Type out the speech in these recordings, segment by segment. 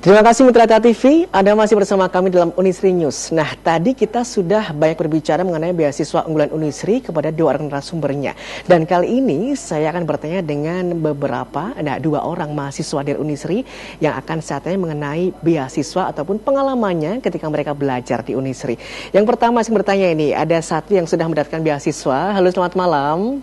Terima kasih Mitra TV, Anda masih bersama kami dalam Unisri News. Nah, tadi kita sudah banyak berbicara mengenai beasiswa unggulan Unisri kepada dua orang narasumbernya. Dan kali ini saya akan bertanya dengan dua orang mahasiswa dari Unisri yang akan saya tanya mengenai beasiswa ataupun pengalamannya ketika mereka belajar di Unisri. Yang pertama saya bertanya ini, ada satu yang sudah mendapatkan beasiswa. Halo, selamat malam.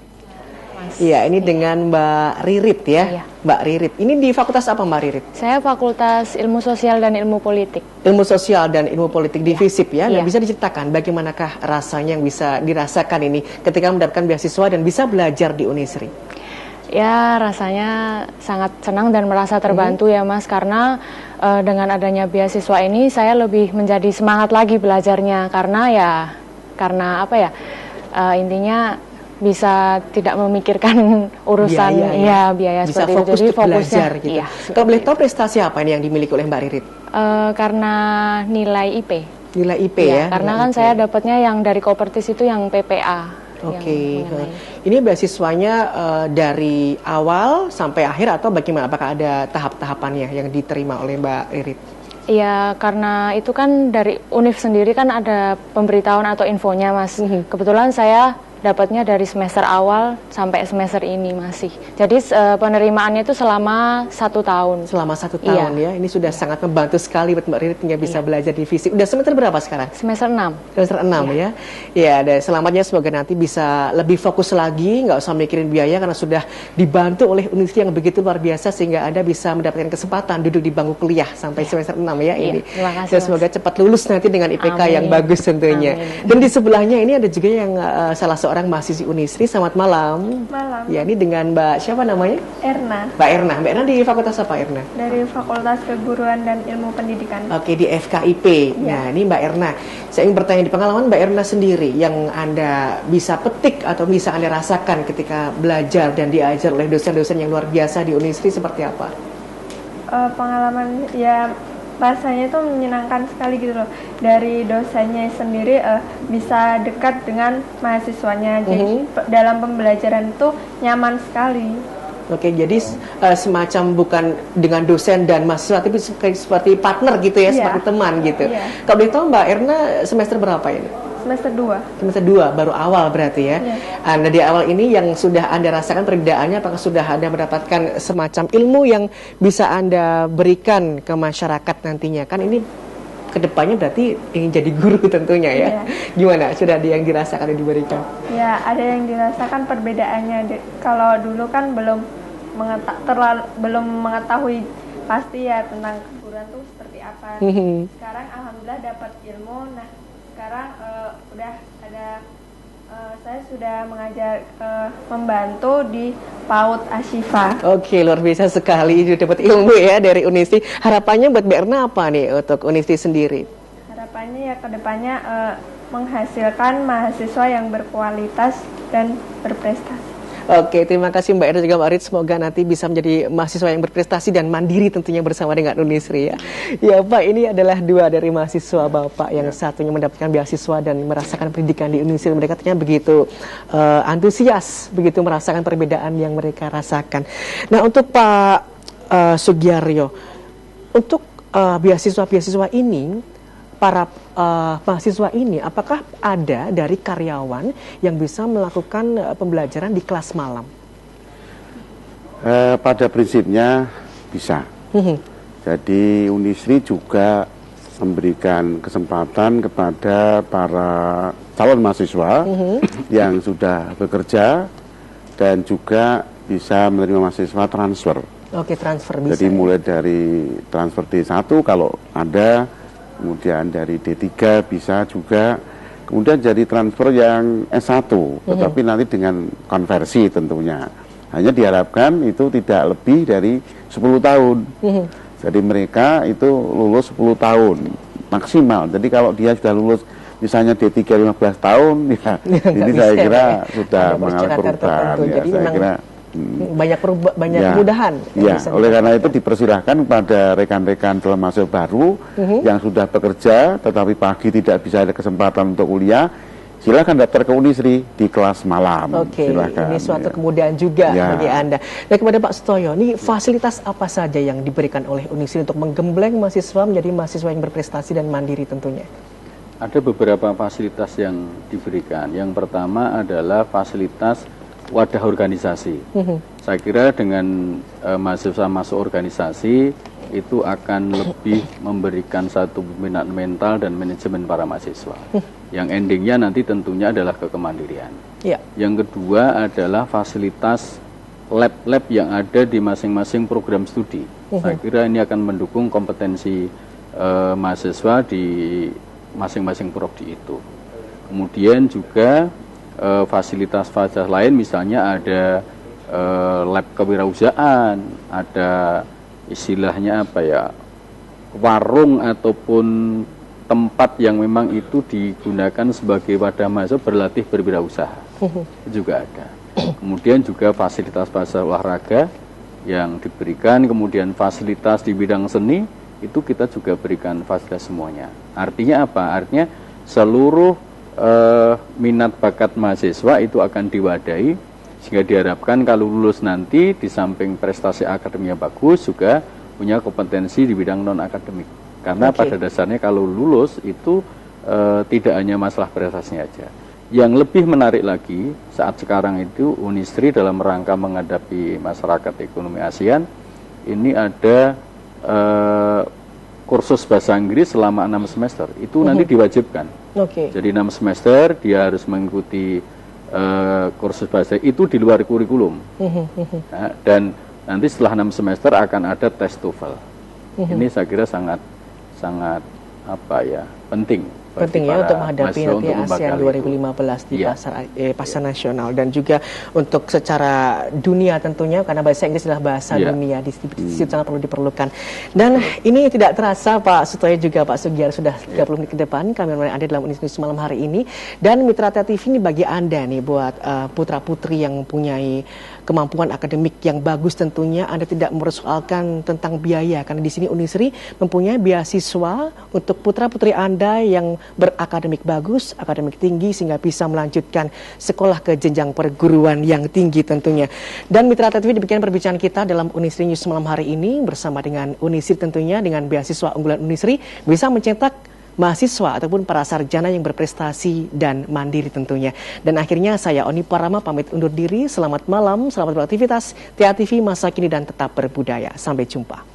Iya, ini dengan Mbak Ririt ya. Iya. Mbak Ririt, ini di fakultas apa Mbak Ririt? Saya Fakultas Ilmu Sosial dan Ilmu Politik. Ilmu Sosial dan Ilmu Politik di FISIP ya. Nah, Iya. bisa diceritakan bagaimanakah rasanya yang bisa dirasakan ini ketika mendapatkan beasiswa dan bisa belajar di Unisri? Ya, rasanya sangat senang dan merasa terbantu ya Mas, karena dengan adanya beasiswa ini saya lebih menjadi semangat lagi belajarnya, karena apa ya, intinya bisa tidak memikirkan urusan biaya bisa seperti fokus itu. Jadi untuk fokusnya belajar gitu. iya, Kalau boleh tahu prestasi apa ini yang dimiliki oleh Mbak Ririt? karena nilai IP. Nilai IP Ya, ya. karena nilai kan IP. saya dapatnya yang dari Kopertis itu yang PPA. Oke. Ini beasiswanya dari awal sampai akhir atau bagaimana? Apakah ada tahap-tahapannya yang diterima oleh Mbak Ririt? Iya, karena itu kan dari Univ sendiri kan ada pemberitahuan atau infonya, Mas. Kebetulan saya dapatnya dari semester awal sampai semester ini masih. Jadi penerimaannya itu selama 1 tahun. Selama 1 tahun ya. Ini sudah sangat membantu sekali buat Mbak Ririt hingga bisa belajar di FISIP. Udah semester berapa sekarang? Semester 6. Semester 6 ya. Ya, dan selamatnya semoga nanti bisa lebih fokus lagi, nggak usah mikirin biaya karena sudah dibantu oleh Unisri yang begitu luar biasa sehingga Anda bisa mendapatkan kesempatan duduk di bangku kuliah sampai semester 6 ya ini. Terima kasih, dan semoga cepat lulus nanti dengan IPK yang bagus tentunya. Amin. Dan di sebelahnya ini ada juga yang salah seorang mahasiswi Unisri. Selamat malam. Malam. Ya, ini dengan Mbak siapa namanya? Erna. Mbak Erna. Mbak Erna di fakultas apa Erna? Dari Fakultas Keguruan dan Ilmu Pendidikan. Oke, di FKIP. Nah, ini Mbak Erna. Saya ingin bertanya di pengalaman Mbak Erna sendiri yang Anda bisa petik atau bisa Anda rasakan ketika belajar dan diajar oleh dosen-dosen yang luar biasa di Unisri seperti apa? Pengalaman ya rasanya itu menyenangkan sekali gitu loh. Dari dosennya sendiri bisa dekat dengan mahasiswanya. Jadi dalam pembelajaran itu nyaman sekali. Oke, jadi semacam bukan dengan dosen dan mahasiswa, tapi seperti partner gitu ya, seperti teman gitu. Kalau boleh tahu Mbak Erna semester berapa ini? Semester 2. Semester 2, baru awal berarti ya. Nah, di awal ini yang sudah Anda rasakan perbedaannya, apakah sudah Anda mendapatkan semacam ilmu yang bisa Anda berikan ke masyarakat nantinya? Kan ini kedepannya berarti ingin jadi guru tentunya ya. Gimana? Sudah ada yang dirasakan dan diberikan? Ya, ada yang dirasakan perbedaannya. Kalau dulu kan belum mengetahui pasti ya tentang keguruan itu seperti apa. Sekarang alhamdulillah dapat ilmu. Nah, sekarang udah ada saya sudah mengajar membantu di PAUD Ashifa. Oke, luar biasa sekali dapat ilmu ya dari Unisri. Harapannya buat Mbak Erna apa nih untuk Unisri sendiri? Harapannya ya kedepannya menghasilkan mahasiswa yang berkualitas dan berprestasi. Oke, terima kasih Mbak Erna juga Mbak Rit. Semoga nanti bisa menjadi mahasiswa yang berprestasi dan mandiri tentunya bersama dengan Unisri ya. Ya Pak, ini adalah dua dari mahasiswa Bapak yang satunya mendapatkan beasiswa dan merasakan pendidikan di Unisri. Mereka ternyata begitu antusias, begitu merasakan perbedaan yang mereka rasakan. Nah, untuk Pak Sugiaryo, untuk beasiswa-beasiswa ini, para mahasiswa ini, apakah ada dari karyawan yang bisa melakukan pembelajaran di kelas malam? Pada prinsipnya bisa. Jadi Unisri juga memberikan kesempatan kepada para calon mahasiswa yang sudah bekerja dan juga bisa menerima mahasiswa transfer. Oke, transfer bisa. Jadi mulai dari transfer D1 kalau ada, kemudian dari D3 bisa juga, kemudian jadi transfer yang S1, tetapi nanti dengan konversi tentunya. Hanya diharapkan itu tidak lebih dari 10 tahun. Jadi mereka itu lulus 10 tahun maksimal. Jadi kalau dia sudah lulus misalnya D3 15 tahun, ya ini saya kira sudah mengalami perubahan. Ya, jadi saya kira banyak kemudahan. Ya, oleh karena itu dipersilahkan kepada rekan-rekan calon mahasiswa baru yang sudah bekerja tetapi pagi tidak bisa ada kesempatan untuk kuliah, silakan daftar ke Unisri di kelas malam. Oke, Silakan, ini suatu ya. kemudahan juga Ya. bagi Anda. Dan kepada Pak Sutoyo, ini fasilitas apa saja yang diberikan oleh Unisri untuk menggembleng mahasiswa menjadi mahasiswa yang berprestasi dan mandiri tentunya? Ada beberapa fasilitas yang diberikan. Yang pertama adalah fasilitas wadah organisasi. Saya kira dengan mahasiswa masuk organisasi itu akan lebih memberikan satu pembinaan mental dan manajemen para mahasiswa. Yang endingnya nanti tentunya adalah kemandirian. Ya. Yang kedua adalah fasilitas lab-lab yang ada di masing-masing program studi. Saya kira ini akan mendukung kompetensi mahasiswa di masing-masing prodi itu. Kemudian juga fasilitas-fasilitas lain, misalnya ada lab kewirausahaan, ada istilahnya apa ya, warung ataupun tempat yang memang itu digunakan sebagai wadah mahasiswa berlatih berwirausaha juga ada. Kemudian juga fasilitas-fasilitas olahraga yang diberikan, kemudian fasilitas di bidang seni itu kita juga berikan fasilitas semuanya. Artinya apa? Artinya seluruh minat bakat mahasiswa itu akan diwadahi, sehingga diharapkan kalau lulus nanti di samping prestasi akademiknya bagus juga punya kompetensi di bidang non akademik. Karena pada dasarnya kalau lulus itu tidak hanya masalah prestasinya aja. Yang lebih menarik lagi saat sekarang itu Unisri dalam rangka menghadapi masyarakat ekonomi ASEAN ini ada kursus bahasa Inggris selama 6 semester. Itu nanti diwajibkan. Jadi 6 semester dia harus mengikuti kursus bahasa itu di luar kurikulum. Nah, dan nanti setelah 6 semester akan ada tes TOEFL. Ini saya kira sangat penting ya untuk menghadapi nanti ASEAN 2015 di pasar nasional, dan juga untuk secara dunia tentunya, karena bahasa Inggris adalah bahasa dunia, di situ sangat perlu diperlukan. Dan ini tidak terasa Pak Sutoyo juga Pak Sugiar sudah 30 menit ke depan kami menemani Anda dalam Unisri malam hari ini. Dan Mitra TV ini bagi Anda nih, buat putra-putri yang mempunyai kemampuan akademik yang bagus tentunya, Anda tidak mempersoalkan tentang biaya, karena di sini Unisri mempunyai beasiswa untuk putra-putri Anda yang berakademik bagus, akademik tinggi, sehingga bisa melanjutkan sekolah ke jenjang perguruan yang tinggi tentunya. Dan Mitra TV demikian perbincangan kita dalam Unisri News malam hari ini bersama dengan Unisri tentunya, dengan beasiswa unggulan Unisri bisa mencetak mahasiswa ataupun para sarjana yang berprestasi dan mandiri tentunya. Dan akhirnya saya Oni Parama pamit undur diri. Selamat malam, selamat beraktivitas. TA TV masa kini dan tetap berbudaya. Sampai jumpa.